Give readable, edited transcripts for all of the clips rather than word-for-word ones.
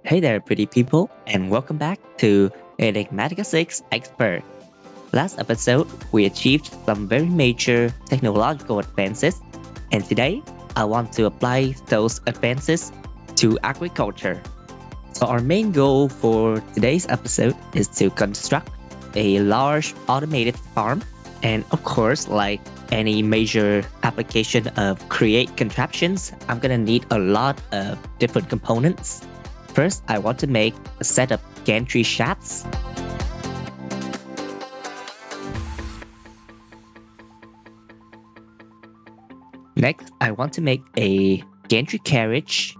Hey there, pretty people, and welcome back to Enigmatica 6 Expert. Last episode, we achieved some very major technological advances, and today, I want to apply those advances to agriculture. So our main goal for today's episode is to construct a large automated farm, and of course, like any major application of create contraptions, I'm gonna need a lot of different components. First, I want to make a set of gantry shafts. Next, I want to make a gantry carriage.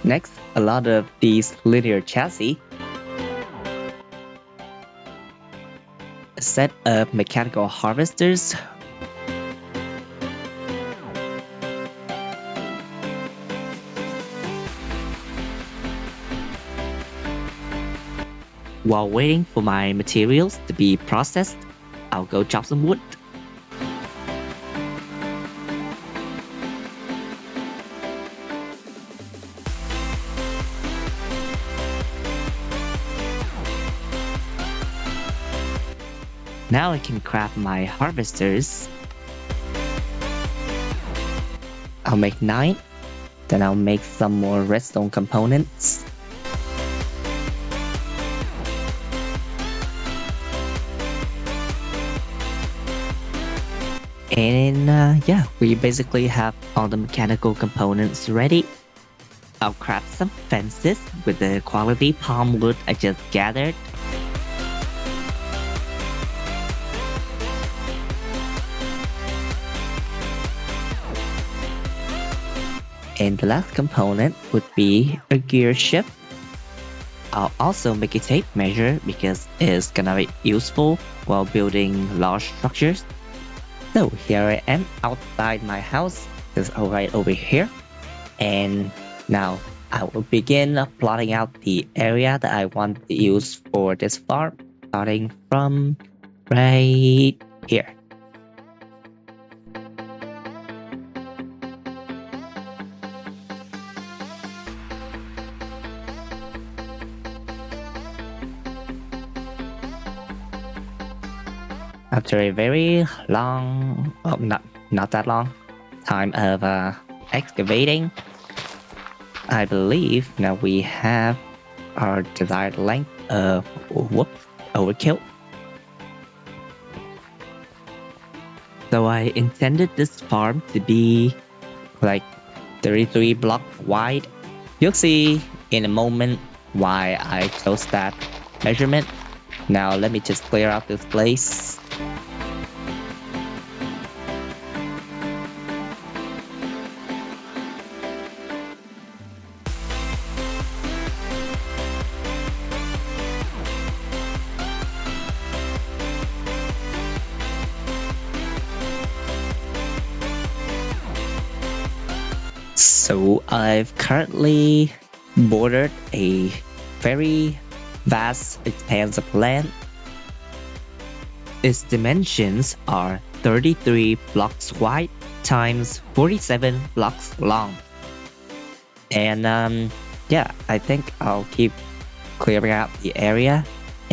Next, a lot of these linear chassis. A set of mechanical harvesters. While waiting for my materials to be processed, I'll go chop some wood. Now I can craft my harvesters. I'll make 9, then I'll make some more redstone components. And yeah, we basically have all the mechanical components ready. I'll craft some fences with the quality palm wood I just gathered. And the last component would be a gear shift. I'll also make a tape measure because it's gonna be useful while building large structures. So here I am outside my house, it's right over here. And now I will begin plotting out the area that I want to use for this farm, starting from right here. After a very long, well, not that long, time of excavating, I believe now we have our desired length of overkill. So I intended this farm to be like 33 blocks wide. You'll see in a moment why I chose that measurement. Now let me just clear out this place. So I've currently bordered a very vast expanse of land. Its dimensions are 33 blocks wide times 47 blocks long. And yeah, I think I'll keep clearing out the area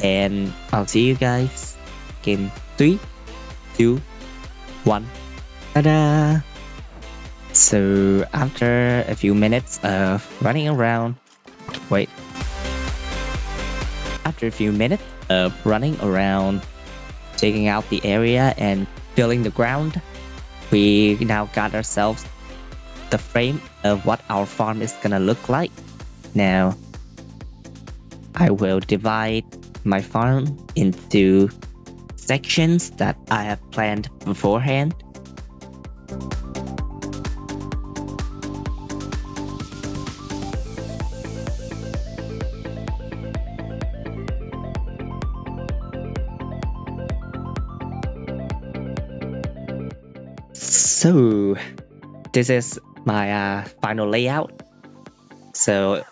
and I'll see you guys in 3, 2, 1. Ta-da! So after a few minutes of running around, after a few minutes of running around, taking out the area and filling the ground, we now got ourselves the frame of what our farm is gonna look like. Now, I will divide my farm into sections that I have planned beforehand. So this is my final layout. So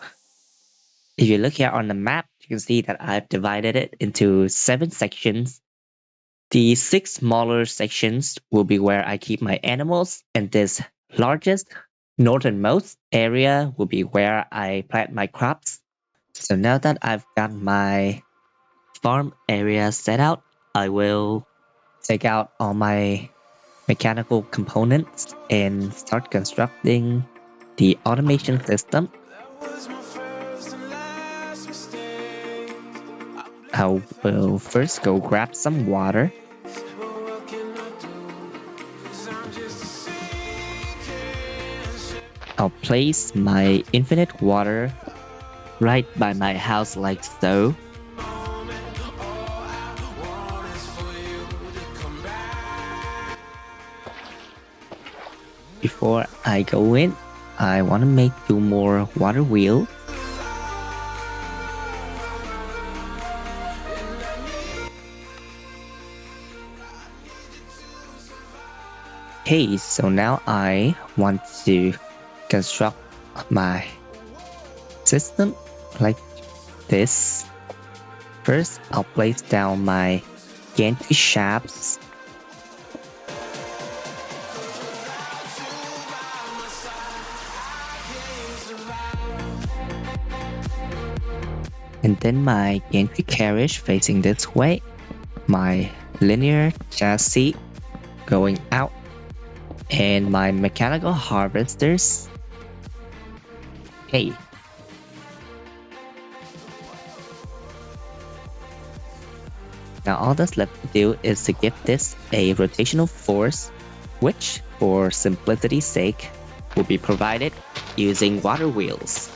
if you look here on the map, you can see that I've divided it into 7 sections. The 6 smaller sections will be where I keep my animals, and this largest, northernmost area will be where I plant my crops. So now that I've got my farm area set out, I will take out all my mechanical components and start constructing the automation system. I will first go grab some water. I'll place my infinite water right by my house like so. Before I go in, I want to make 2 more water wheels. Okay, so now I want to construct my system like this. First, I'll place down my gantry shafts. And then my gantry carriage facing this way. My linear chassis going out. And my mechanical harvesters. Okay. Now all that's left to do is to give this a rotational force, which for simplicity's sake will be provided using water wheels.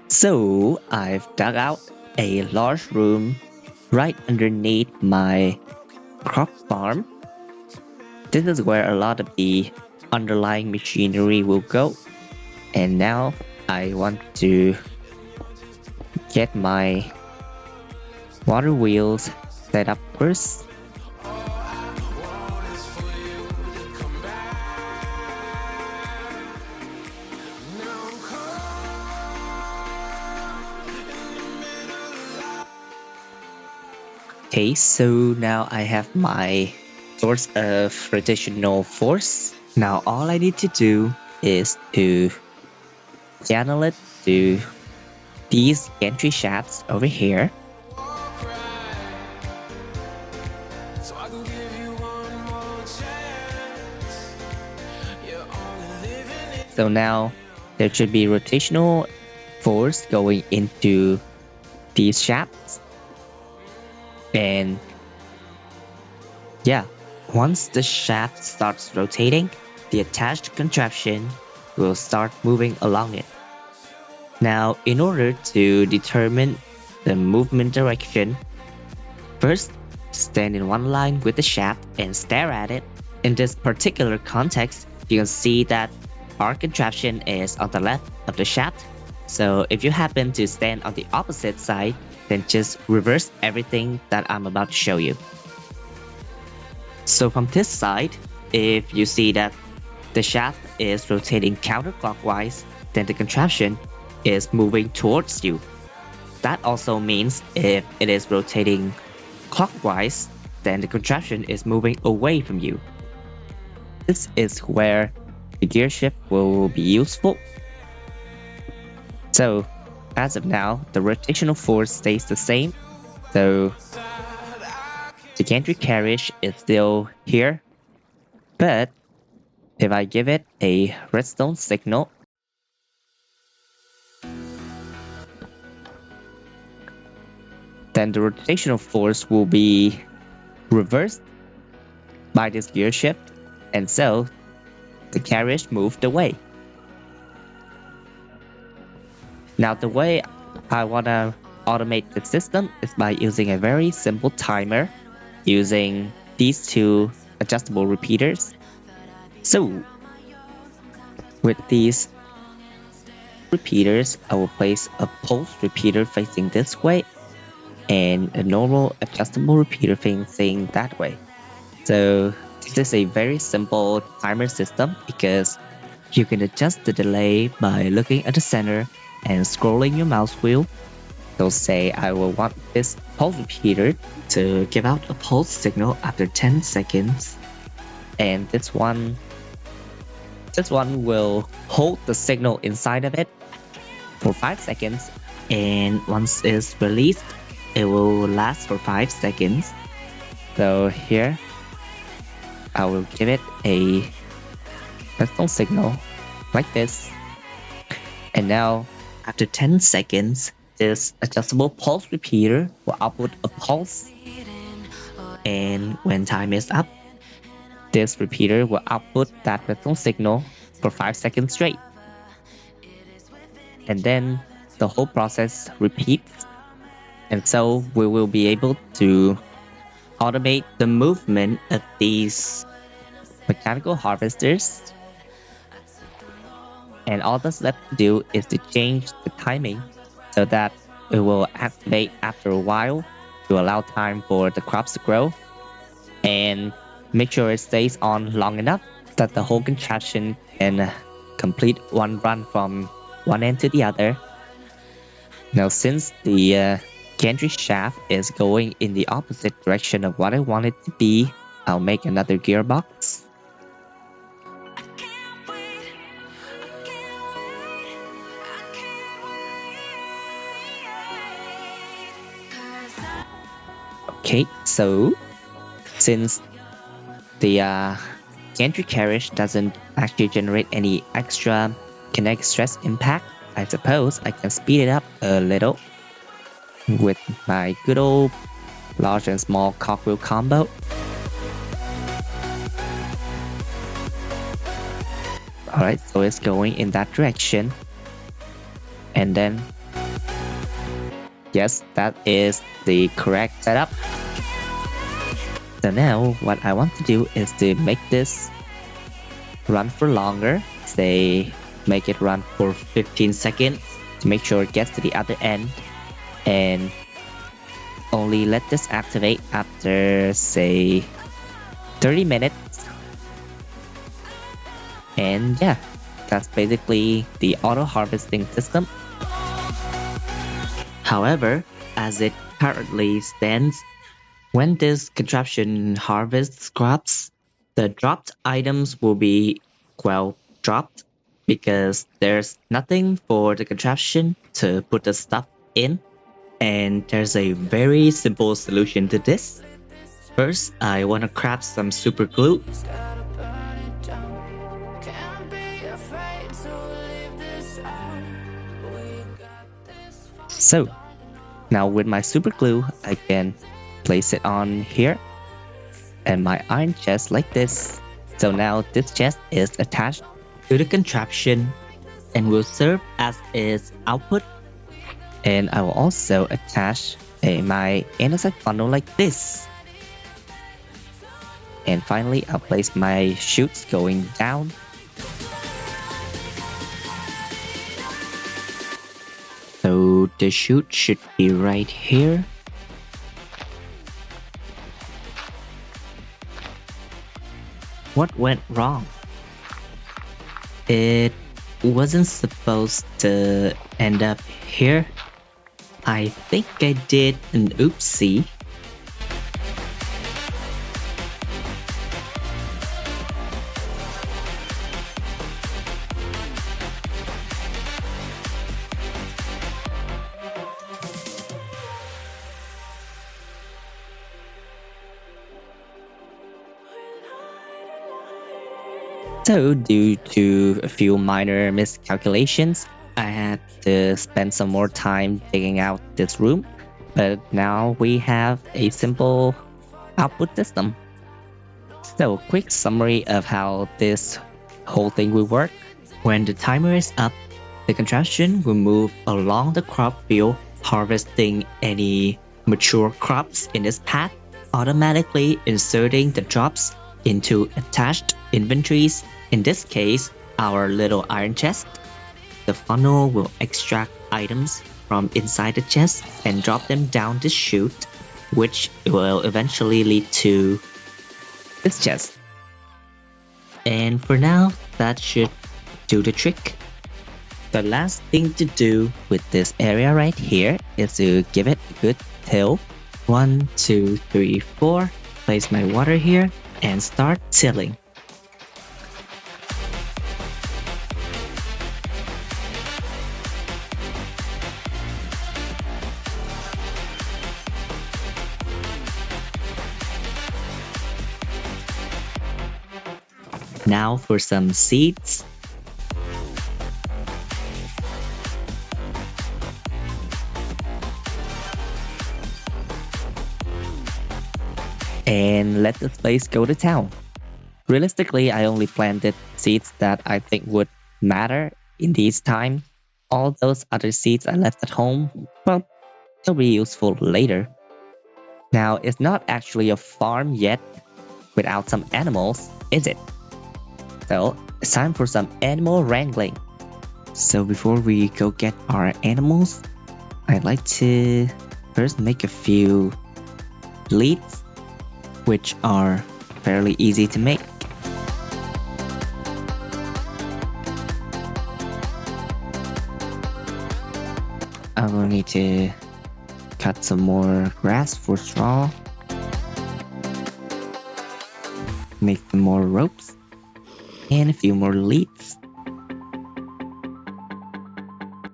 So I've dug out a large room right underneath my crop farm. This is where a lot of the underlying machinery will go. And now I want to get my water wheels set up first. Okay, so now I have my source of rotational force. Now all I need to do is to channel it to these gantry shafts over here. So now there should be rotational force going into these shafts. And yeah, once the shaft starts rotating, the attached contraption will start moving along it. Now, in order to determine the movement direction, first stand in one line with the shaft and stare at it. In this particular context, you can see that our contraption is on the left of the shaft. So if you happen to stand on the opposite side, then just reverse everything that I'm about to show you. So from this side, if you see that the shaft is rotating counterclockwise, then the contraption is moving towards you. That also means if it is rotating clockwise, then the contraption is moving away from you. This is where the gear shift will be useful. So as of now, the rotational force stays the same, so the gantry carriage is still here. But if I give it a redstone signal, then the rotational force will be reversed by this gear shift, and so the carriage moved away. Now the way I want to automate the system is by using a very simple timer using these 2 adjustable repeaters. So With these repeaters, I will place a pulse repeater facing this way and a normal adjustable repeater facing that way. So this is a very simple timer system because you can adjust the delay by looking at the center and scrolling your mouse wheel. So say I will want this pulse repeater to give out a pulse signal after 10 seconds, and this one will hold the signal inside of it for 5 seconds, and once it's released it will last for 5 seconds. So here I will give it a redstone signal like this, and now after 10 seconds this adjustable pulse repeater will output a pulse, and when time is up this repeater will output that redstone signal for 5 seconds straight, and then the whole process repeats. And so we will be able to automate the movement of these mechanical harvesters, and all that's left to do is to change the timing so that it will activate after a while to allow time for the crops to grow, and make sure it stays on long enough that the whole contraption can complete one run from one end to the other. Now since the gantry shaft is going in the opposite direction of what I want it to be, I'll make another gearbox. Okay, so since the gantry carriage doesn't actually generate any extra kinetic stress impact, I suppose I can speed it up a little with my good old large and small cogwheel combo. Alright, so it's going in that direction. And then, yes, that is the correct setup. So now what I want to do is to make this run for longer. Say make it run for 15 seconds to make sure it gets to the other end, and only let this activate after say 30 minutes. And yeah, that's basically the auto harvesting system. However, as it currently stands, when this contraption harvests crops, the dropped items will be, well, dropped because there's nothing for the contraption to put the stuff in. And there's a very simple solution to this. First, I want to craft some super glue. So, now with my super glue, I can place it on here and my iron chest like this. So now this chest is attached to the contraption and will serve as its output. And I will also attach my andesite funnel like this. And finally, I'll place my chutes going down. So the chute should be right here. What went wrong? It wasn't supposed to end up here. I think I did an oopsie. So due to a few minor miscalculations, I had to spend some more time digging out this room, but now we have a simple output system. So quick summary of how this whole thing will work. When the timer is up, the contraption will move along the crop field, harvesting any mature crops in its path, automatically inserting the drops into attached inventories. In this case, our little iron chest. The funnel will extract items from inside the chest and drop them down the chute, which will eventually lead to this chest. And for now, that should do the trick. The last thing to do with this area right here is to give it a good till. 1, 2, 3, 4. Place my water here and start tilling. Now for some seeds. And let this place go to town. Realistically, I only planted seeds that I think would matter in these times. All those other seeds I left at home, well, they'll be useful later. Now, it's not actually a farm yet without some animals, is it? So, it's time for some animal wrangling. So before we go get our animals, I'd like to first make a few leads, which are fairly easy to make. I will need to cut some more grass for straw, make some more ropes, and a few more leads.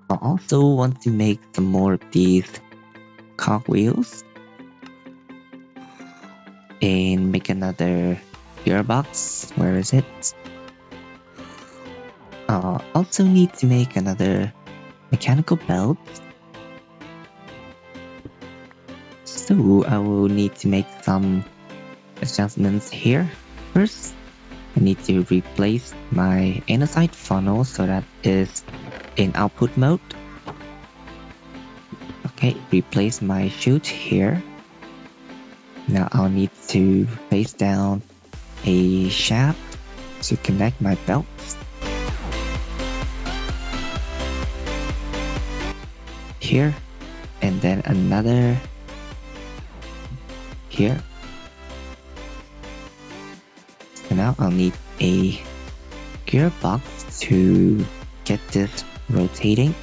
I also want to make some more of these cogwheels and make another gearbox. Where is it? Also need to make another mechanical belt. So I will need to make some adjustments here. First, I need to replace my andesite funnel so that is in output mode. Okay, replace my chute here. Now I'll need to place down a shaft to connect my belts. Here, and then another here. So now I'll need a gearbox to get this rotating.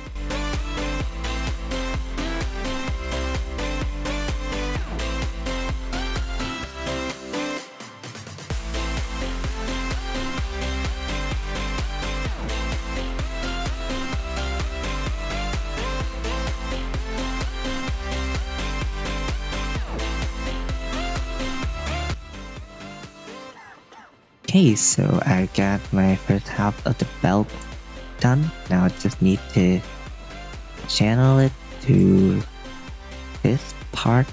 Okay, so I got my first half of the belt done. Now I just need to channel it to this part.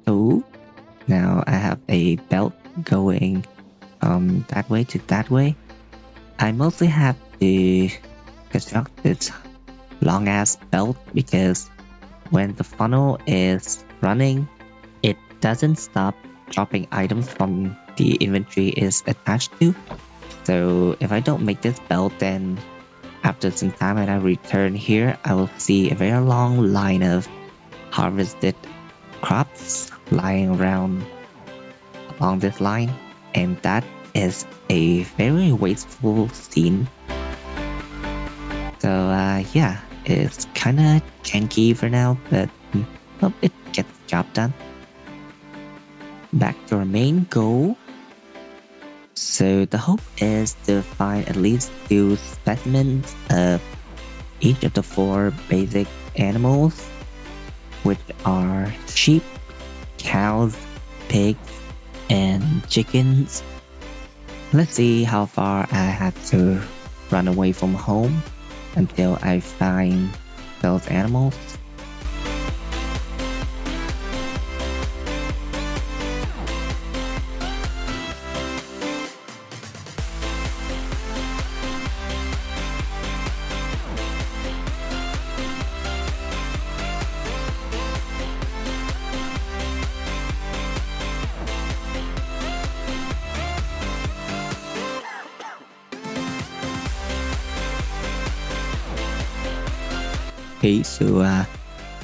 So now I have a belt going that way to that way. I mostly have to construct this long ass belt because when the funnel is running, it doesn't stop dropping items from the inventory is attached to. So if I don't make this belt, then after some time when I return here, I will see a very long line of harvested crops lying around along this line, and that is a very wasteful scene. So yeah, it's kinda janky for now, but well, it gets the job done. Back to our main goal. So the hope is to find at least 2 specimens of each of the 4 basic animals, which are sheep, cows, pigs, and chickens. Let's see how far I have to run away from home until I find those animals. Okay, so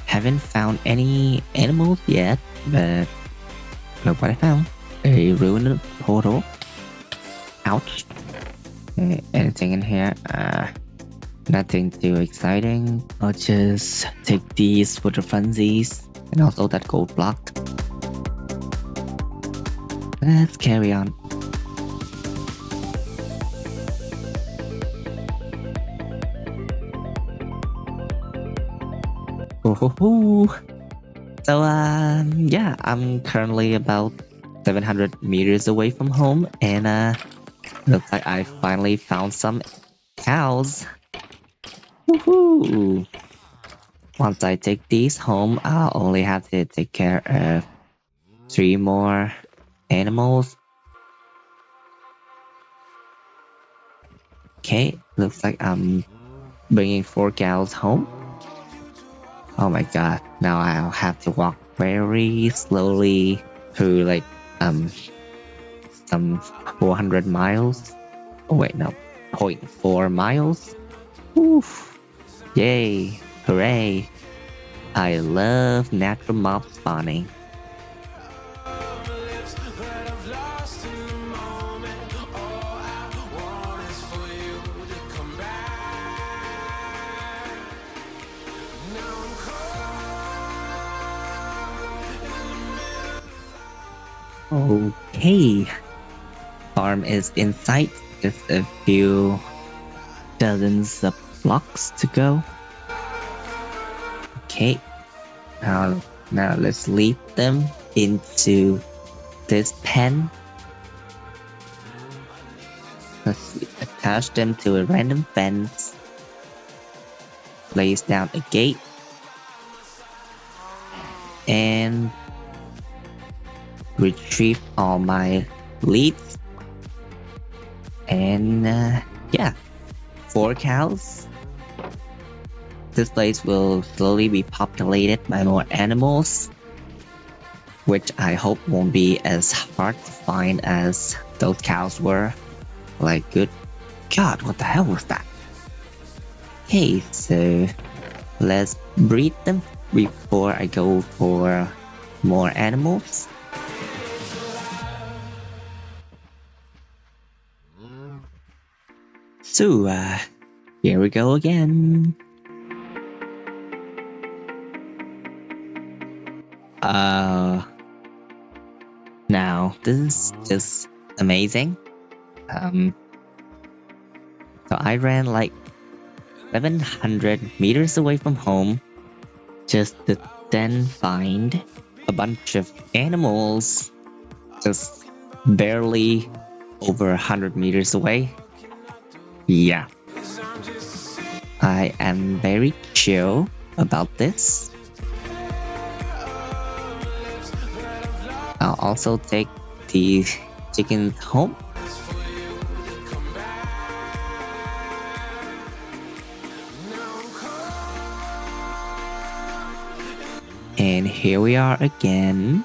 haven't found any animals yet, but look what I found. A ruined portal. Ouch. Anything in here? Nothing too exciting. I'll just take these for the funsies and also that gold block. Let's carry on. Ooh. So yeah, I'm currently about 700 meters away from home, and looks like I finally found some cows. Woohoo! Once I take these home, I'll only have to take care of 3 more animals. Okay, looks like I'm bringing 4 cows home. Oh my god, now I'll have to walk very slowly through like some 400 miles. Oh wait, no, 0.4 miles. Oof. Yay, hooray. I love natural mob spawning. Okay, farm is in sight, just a few dozens of blocks to go. Okay, now let's lead them into this pen. Let's attach them to a random fence. Place down a gate. And retrieve all my leads. And yeah, 4 cows. This place will slowly be populated by more animals, which I hope won't be as hard to find as those cows were. Like, good god, what the hell was that? Okay, so let's breed them before I go for more animals. So, here we go again. Now, this is just amazing. So I ran like 700 meters away from home just to then find a bunch of animals just barely over 100 meters away. Yeah, I am very chill about this. I'll also take the chickens home. And here we are again.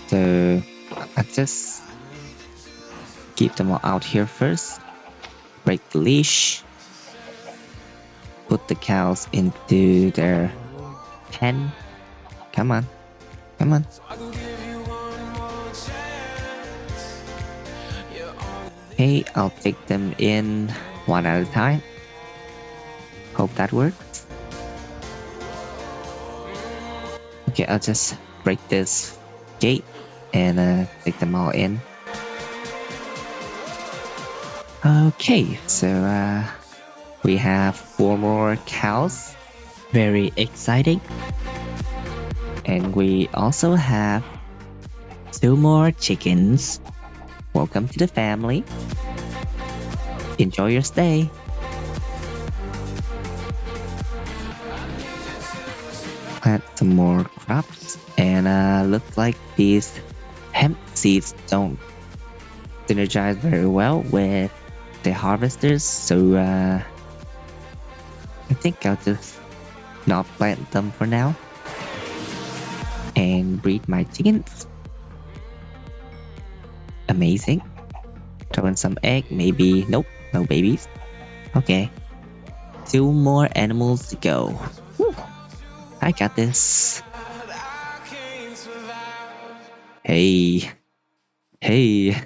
So I just keep them all out here first. Break the leash. Put the cows into their pen. Come on. Come on. Okay, I'll take them in one at a time. Hope that works. Okay, I'll just break this gate and take them all in. Okay, so we have 4 more cows. Very exciting. And we also have 2 more chickens. Welcome to the family. Enjoy your stay. Plant some more crops, and looks like these hemp seeds don't synergize very well with the harvesters, so I think I'll just not plant them for now and breed my chickens. Amazing. Throw in some egg, maybe. Nope, no babies. Okay, 2 more animals to go. Whew. I got this. Hey. Hey.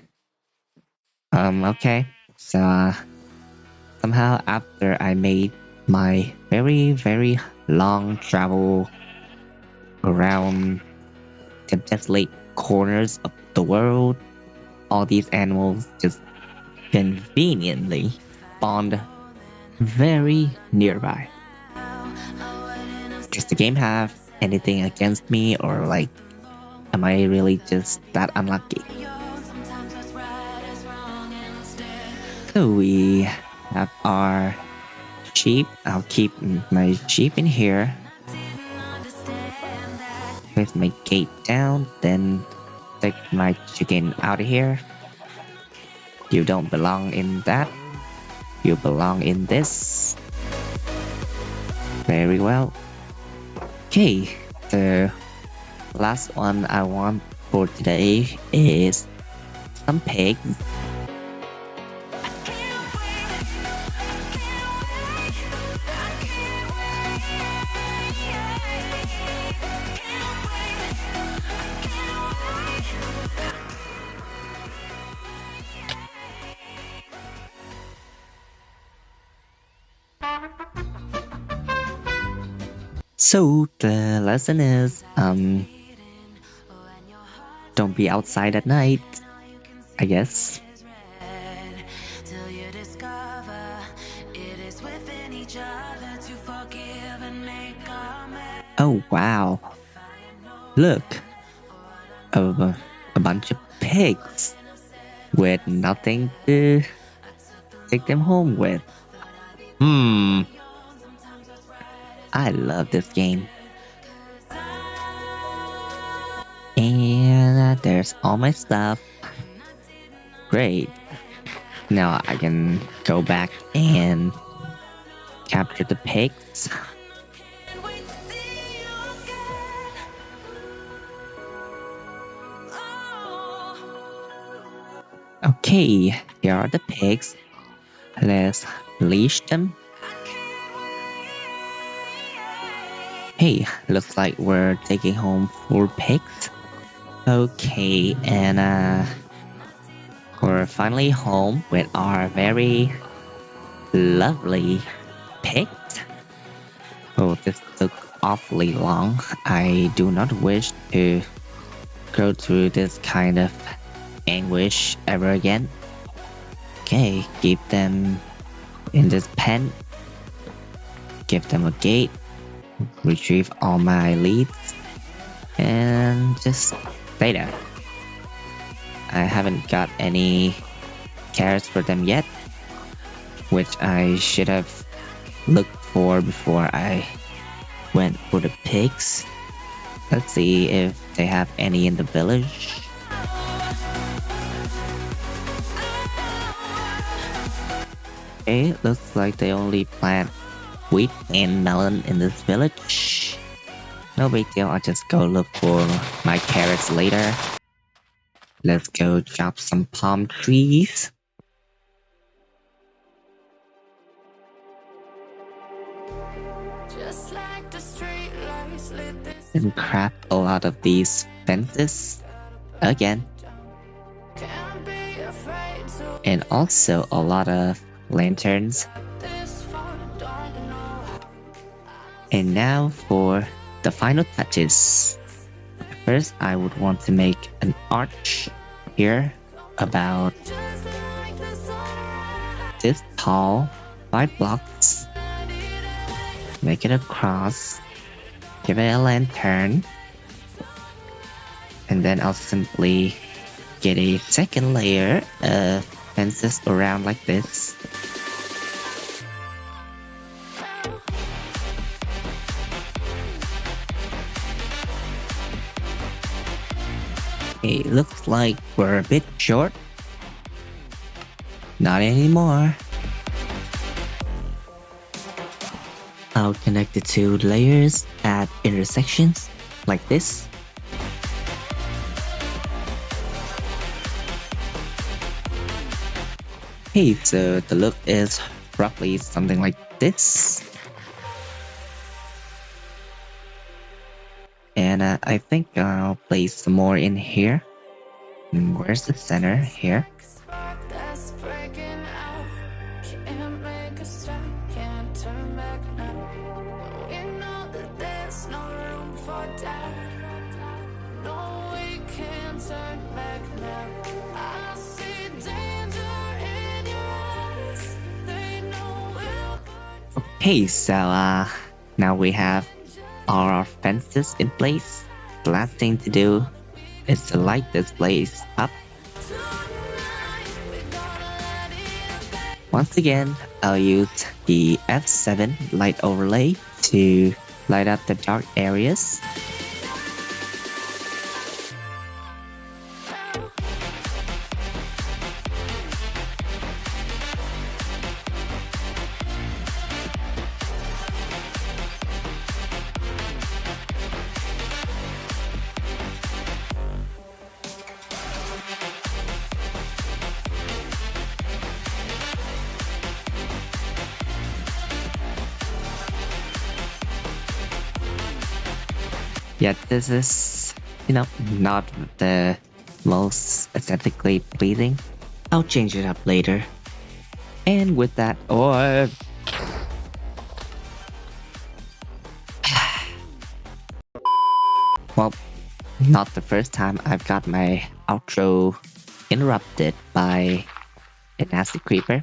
Okay. So, somehow after I made my very long travel around the desolate corners of the world, all these animals just conveniently spawned very nearby. Does the game have anything against me, or like, am I really just that unlucky? So we have our sheep. I'll keep my sheep in here. Place my gate down, then take my chicken out of here. You don't belong in that. You belong in this. Very well. Okay, the last one I want for today is some pigs. So the lesson is, don't be outside at night, I guess. Oh wow, look, a bunch of pigs with nothing to take them home with. I love this game. And there's all my stuff. Great. Now I can go back and capture the pigs. Okay, here are the pigs. Let's leash them. Hey, looks like we're taking home 4 pigs. Okay, and we're finally home with our very lovely pigs. Oh, this took awfully long. I do not wish to go through this kind of anguish ever again. Okay, keep them in this pen. Give them a gate. Retrieve all my leads and just stay there. I haven't got any carrots for them yet, which I should have looked for before I went for the pigs. Let's see if they have any in the village. Okay, looks like they only plant wheat and melon in this village. No big deal, I'll just go look for my carrots later. Let's go chop some palm trees. And craft a lot of these fences again. And also a lot of lanterns. And now for the final touches. First, I would want to make an arch here about this tall, 5 blocks. Make it a cross. Give it a lantern. And then I'll simply get a second layer of fences around like this. It looks like we're a bit short. Not anymore. I'll connect the 2 layers at intersections like this. Hey, so the look is roughly something like this. And I think I'll place some more in here. Where's the center here? Okay, so now we have all our fences in place. The last thing to do is to light this place up. Once again, I'll use the F7 light overlay to light up the dark areas. Yet this is, not the most aesthetically pleasing. I'll change it up later. And with that, well, not the first time I've got my outro interrupted by a nasty creeper.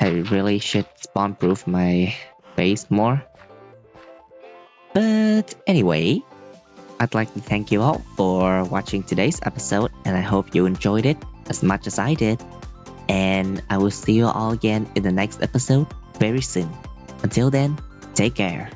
I really should spawn-proof my base more. But anyway, I'd like to thank you all for watching today's episode, and I hope you enjoyed it as much as I did. And I will see you all again in the next episode very soon. Until then, take care.